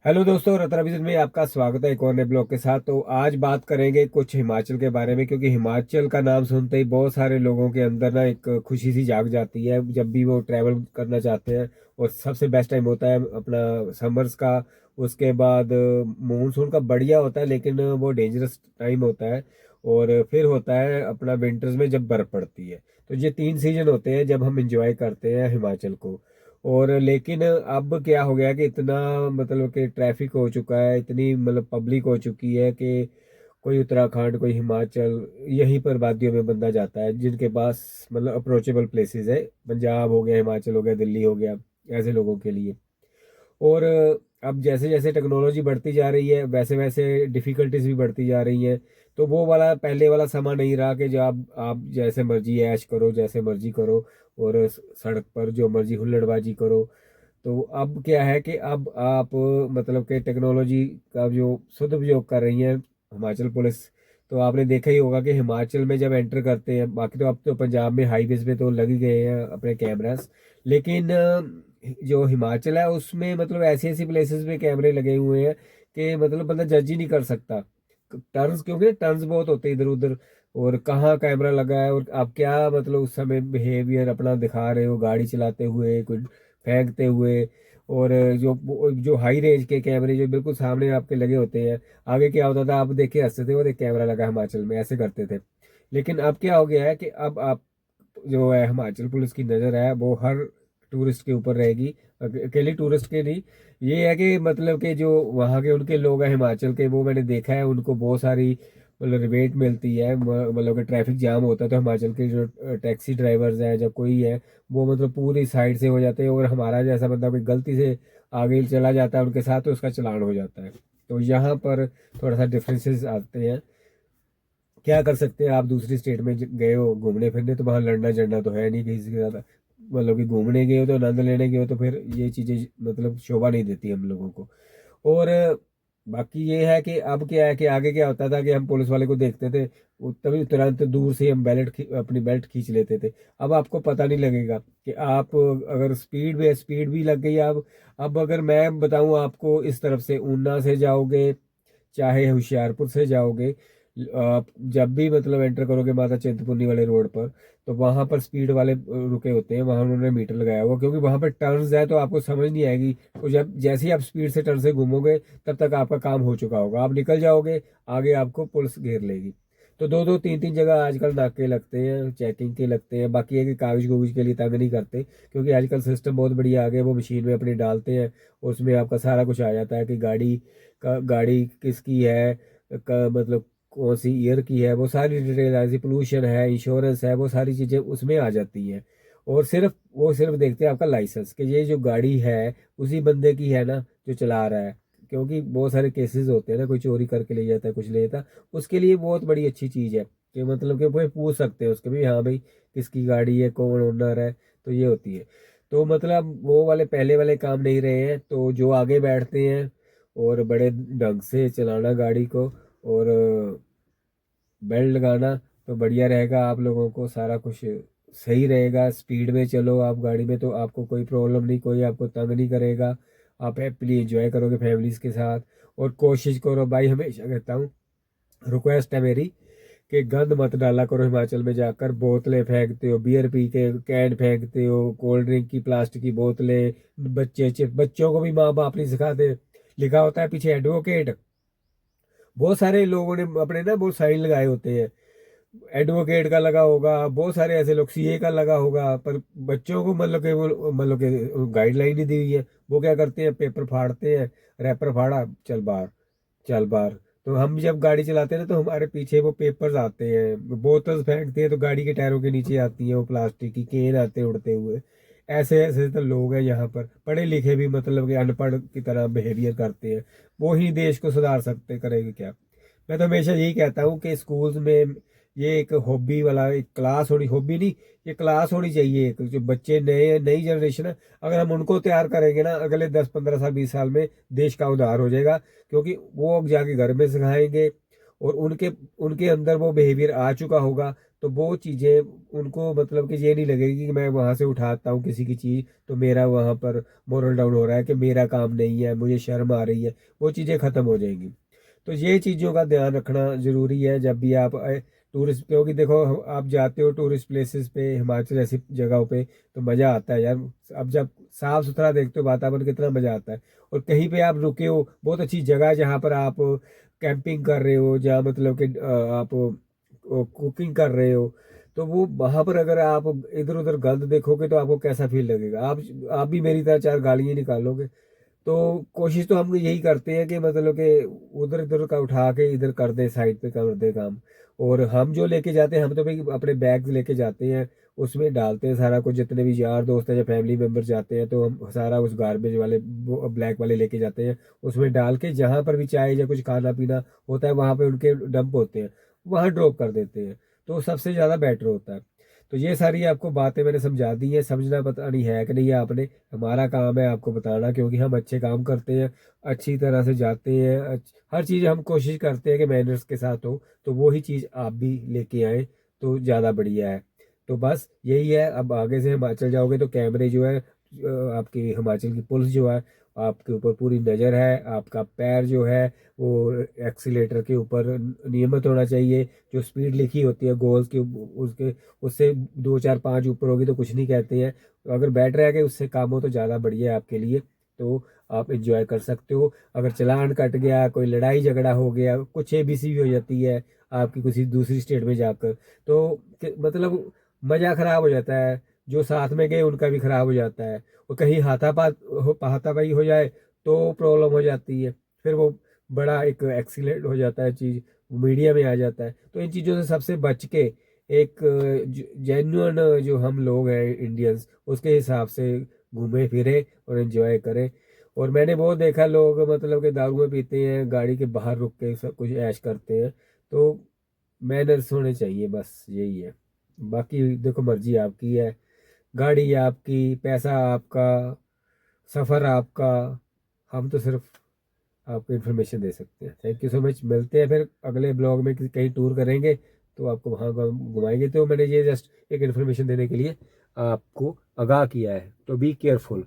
Hello दोस्तों, Ratna vision में आपका स्वागत है एक और नए ब्लॉग के साथ। तो आज बात करेंगे कुछ हिमाचल के बारे में, क्योंकि हिमाचल का नाम सुनते ही बहुत सारे लोगों के अंदर ना एक खुशी सी जाग जाती है जब भी वो ट्रैवल करना चाहते हैं। और सबसे बेस्ट टाइम होता है अपना समर्स का। उसके बाद मानसून का बढ़िया होता है, लेकिन वो डेंजरस टाइम होता है। और फिर होता है अपना विंटर्स में जब बर्फ पड़ती है। तो ये तीन सीजन होते हैं जब हम इंजॉय करते हैं हिमाचल को। और लेकिन अब क्या हो गया कि इतना मतलब कि ट्रैफिक हो चुका है, इतनी मतलब पब्लिक हो चुकी है कि कोई उत्तराखंड कोई हिमाचल यहीं पर वादियों में बंदा जाता है जिनके पास मतलब अप्रोचेबल प्लेसेस है। पंजाब हो गया, हिमाचल हो गया, दिल्ली हो गया, ऐसे लोगों के लिए। और अब जैसे जैसे टेक्नोलॉजी बढ़ती जा रही है वैसे वैसे डिफिकल्टीज भी बढ़ती जा रही हैं। तो वो वाला पहले वाला समा नहीं रहा कि जो आप जैसे मर्जी ऐश करो, जैसे मर्जी करो, और सड़क पर जो मर्जी हुल्लड़बाजी करो। तो अब क्या है कि अब आप मतलब कि टेक्नोलॉजी का जो सदुपयोग कर रही है हिमाचल पुलिस। तो आपने देखा ही होगा कि हिमाचल में जब एंटर करते हैं, बाकी तो अब तो पंजाब में हाईवेज पे तो लग ही गए हैं अपने कैमरास। लेकिन जो हिमाचल है उसमें मतलब ऐसी ऐसी प्लेसेस पे कैमरे लगे हुए हैं कि मतलब बंदा जज ही नहीं कर सकता। टर्न्स, क्योंकि टर्न्स बहुत होते हैं इधर उधर, और कहाँ कैमरा लगा है और आप क्या मतलब उस समय बिहेवियर अपना दिखा रहे हो गाड़ी चलाते हुए, कुछ फेंकते हुए। और जो जो हाई रेंज के कैमरे जो बिल्कुल सामने आपके लगे होते हैं, आगे क्या होता था, आप देखे हंसते थे, वो देख कैमरा लगा हिमाचल में, ऐसे करते थे। लेकिन अब क्या हो गया है कि अब आप जो है हिमाचल पुलिस की नज़र है वो हर टूरिस्ट के ऊपर रहेगी। अकेले टूरिस्ट के नहीं, ये है कि मतलब कि जो वहाँ के उनके लोग हैं हिमाचल के, वो मैंने देखा है उनको बहुत सारी मतलब रिबेट मिलती है। मतलब कि ट्रैफिक जाम होता है तो हिमाचल के जो टैक्सी ड्राइवर्स हैं, जब कोई है वो मतलब पूरी साइड से हो जाते हैं, और हमारा जैसा बंदा कोई गलती से आगे चला जाता है उनके साथ तो उसका चालान हो जाता है। तो यहाँ पर थोड़ा सा डिफरेंसेस आते हैं। क्या कर सकते हैं, आप दूसरी स्टेट में गए हो घूमने फिरने, तो वहां लड़ना झड़ना तो है नहीं किसी के साथ। मतलब कि घूमने गए हो तो आनंद लेने गए हो, तो फिर ये चीजें मतलब शोभा नहीं देती हम लोगों को। और बाकी ये है कि अब क्या है कि आगे क्या होता था कि हम पुलिस वाले को देखते थे, तभी तुरंत दूर से हम अपनी बेल्ट खींच लेते थे। अब आपको पता नहीं लगेगा कि आप अगर स्पीड भी लग गई। अब अगर मैं बताऊं आपको, इस तरफ से ऊना से जाओगे चाहे होशियारपुर से जाओगे, आप जब भी मतलब एंटर करोगे माता चिंतपूर्णी वाले रोड पर, तो वहां पर स्पीड वाले रुके होते हैं, वहां उन्होंने मीटर लगाया हुआ, क्योंकि वहां पर टर्न्स है तो आपको समझ नहीं आएगी। तो जब जैसे ही आप स्पीड से टर्न से घूमोगे तब तक आपका काम हो चुका होगा, आप निकल जाओगे, आगे आपको पुलिस घेर लेगी। तो दो दो तीन तीन जगह आजकल नाके लगते हैं, चेकिंग के लगते हैं। बाकी है कि कागज कुगज के लिए तंग नहीं करते, क्योंकि आजकल सिस्टम बहुत बढ़िया आ गया, वो मशीन में अपने डालते हैं, उसमें आपका सारा कुछ आ जाता है कि गाड़ी किसकी है, मतलब कौन सी ईयर की है, वो सारी डिटेल ऐसी, पोल्यूशन है, इंश्योरेंस है, वो सारी चीज़ें उसमें आ जाती हैं। और सिर्फ देखते हैं आपका लाइसेंस कि ये जो गाड़ी है उसी बंदे की है ना जो चला रहा है। क्योंकि बहुत सारे केसेस होते हैं ना, कोई चोरी करके ले जाता है, कुछ ले जाता है, उसके लिए बहुत बड़ी अच्छी चीज़ है कि मतलब कि वो पूछ सकते हैं उसके भी, हाँ भाई किसकी गाड़ी है, कौन ओनर है। तो ये होती है। तो मतलब वो वाले पहले वाले काम नहीं रहे हैं, तो जो आगे बैठते हैं और बड़े ढंग से चलाना गाड़ी को, और बेल्ट लगाना, तो बढ़िया रहेगा, आप लोगों को सारा कुछ सही रहेगा। स्पीड में चलो आप गाड़ी में तो आपको कोई प्रॉब्लम नहीं, कोई आपको तंग नहीं करेगा। आप हैप्पीली एंजॉय करोगे फैमिलीज के साथ। और कोशिश करो भाई, हमेशा कहता हूँ, रिक्वेस्ट है मेरी, कि गंद मत डाला करो हिमाचल में जाकर। बोतलें फेंकते हो, बियर पी के कैन फेंकते हो, कोल्ड ड्रिंक की प्लास्टिक की बोतलें, बच्चों को भी माँ बाप नहीं सिखाते। लिखा होता है पीछे एडवोकेट, बहुत सारे लोगों ने अपने ना बहुत साइन लगाए होते हैं, एडवोकेट का लगा होगा, बहुत सारे ऐसे लोग, सीए का लगा होगा, पर बच्चों को मतलब कि गाइडलाइन नहीं दी हुई है। वो क्या करते हैं, पेपर फाड़ते हैं, रैपर फाड़ा, चल बाहर, चल बाहर। तो हम जब गाड़ी चलाते हैं ना तो हमारे पीछे वो पेपर्स आते हैं, बोतल फेंकते हैं तो गाड़ी के टायरों के नीचे आती है वो प्लास्टिक की केन आते हैं उड़ते हुए। ऐसे ऐसे तो लोग हैं यहाँ पर, पढ़े लिखे भी मतलब कि अनपढ़ की तरह बिहेवियर करते हैं। वो ही देश को सुधार सकते, करेंगे क्या। मैं तो हमेशा यही कहता हूँ कि स्कूल्स में ये एक हॉबी वाला एक क्लास होनी, हॉबी नहीं, ये क्लास होनी चाहिए। एक जो बच्चे नए नई जनरेशन है, अगर हम उनको तैयार करेंगे ना, अगले 10 15 साल 20 साल में देश का उद्धार हो जाएगा। क्योंकि वो अब जाके घर में सिखाएंगे, और उनके उनके अंदर वो बिहेवियर आ चुका होगा, तो वो चीज़ें उनको मतलब कि ये नहीं लगेगी कि मैं वहाँ से उठाता हूँ किसी की चीज़ तो मेरा वहाँ पर मोरल डाउन हो रहा है कि मेरा काम नहीं है, मुझे शर्म आ रही है, वो चीज़ें ख़त्म हो जाएंगी। तो ये चीज़ों का ध्यान रखना ज़रूरी है जब भी आप टूरिस्ट, क्योंकि देखो आप जाते हो टूरिस्ट प्लेसेस पे, हिमाचल ऐसी जगहों पे, तो मज़ा आता है यार। अब जब साफ़ सुथरा देखते हो वातावरण, कितना मज़ा आता है। और कहीं पे आप रुके हो, बहुत अच्छी जगह है जहाँ पर आप कैंपिंग कर रहे हो, जहाँ मतलब कि आप कुकिंग कर रहे हो, तो वो वहां पर अगर आप इधर उधर गंद देखोगे तो आपको कैसा फील लगेगा। आप भी मेरी तरह चार गालियां निकालोगे। तो कोशिश तो हम यही करते हैं कि मतलब कि उधर इधर का उठा के इधर कर दे, साइड पे कर दे काम। और हम जो लेके जाते हैं, हम तो भाई अपने बैग लेके जाते हैं, उसमें डालते हैं सारा कुछ। जितने भी यार दोस्त हैं या फैमिली मेम्बर जाते हैं तो हम सारा उस गार्बेज वाले ब्लैक वाले लेके जाते हैं, उसमें डाल के जहाँ पर भी चाय या कुछ खाना पीना होता है वहाँ पे उनके डंप होते हैं, वहाँ ड्रॉप कर देते हैं, तो सबसे ज़्यादा बेटर होता है। तो ये सारी आपको बातें मैंने समझा दी है, समझना पता नहीं है कि नहीं है आपने। हमारा काम है आपको बताना, क्योंकि हम अच्छे काम करते हैं, अच्छी तरह से जाते हैं, हर चीज़ हम कोशिश करते हैं कि मैनर्स के साथ हो, तो वही चीज़ आप भी लेके आए तो ज़्यादा बढ़िया है। तो बस यही है, अब आगे से हिमाचल जाओगे तो कैमरे जो है आपकी हिमाचल की पुलिस जो है आपके ऊपर पूरी नज़र है, आपका पैर जो है वो एक्सीलेटर के ऊपर नियमित होना चाहिए। जो स्पीड लिखी होती है गोल्स की, उसके उससे 2 4 5 ऊपर होगी तो कुछ नहीं कहते हैं। तो अगर बैठ रह के उससे काम हो तो ज़्यादा बढ़िया है आपके लिए, तो आप इंजॉय कर सकते हो। अगर चालान कट गया, कोई लड़ाई झगड़ा हो गया, कुछ एबीसी भी हो जाती है आपकी किसी दूसरी स्टेट में जाकर, तो मतलब मज़ा ख़राब हो जाता है, जो साथ में गए उनका भी ख़राब हो जाता है। और कहीं हाथापाई हो जाए तो प्रॉब्लम हो जाती है, फिर वो बड़ा एक एक्सीलेंट हो जाता है चीज़, मीडिया में आ जाता है। तो इन चीज़ों से सबसे बच के एक जेन्युइन जो हम लोग हैं इंडियंस, उसके हिसाब से घूमे फिरे और एंजॉय करें। और मैंने बहुत देखा लोग मतलब कि दारू में पीते हैं, गाड़ी के बाहर रुक के सब कुछ ऐश करते हैं। तो मैनर्स होने चाहिए, बस यही है। बाकी देखो मर्जी आपकी है, गाड़ी आपकी, पैसा आपका, सफ़र आपका, हम तो सिर्फ आपको इन्फॉर्मेशन दे सकते हैं। थैंक यू सो मच, मिलते हैं फिर अगले ब्लॉग में, कहीं टूर करेंगे तो आपको वहाँ घुमाएंगे। तो मैंने ये जस्ट एक इन्फॉर्मेशन देने के लिए आपको आगाह किया है, तो बी केयरफुल।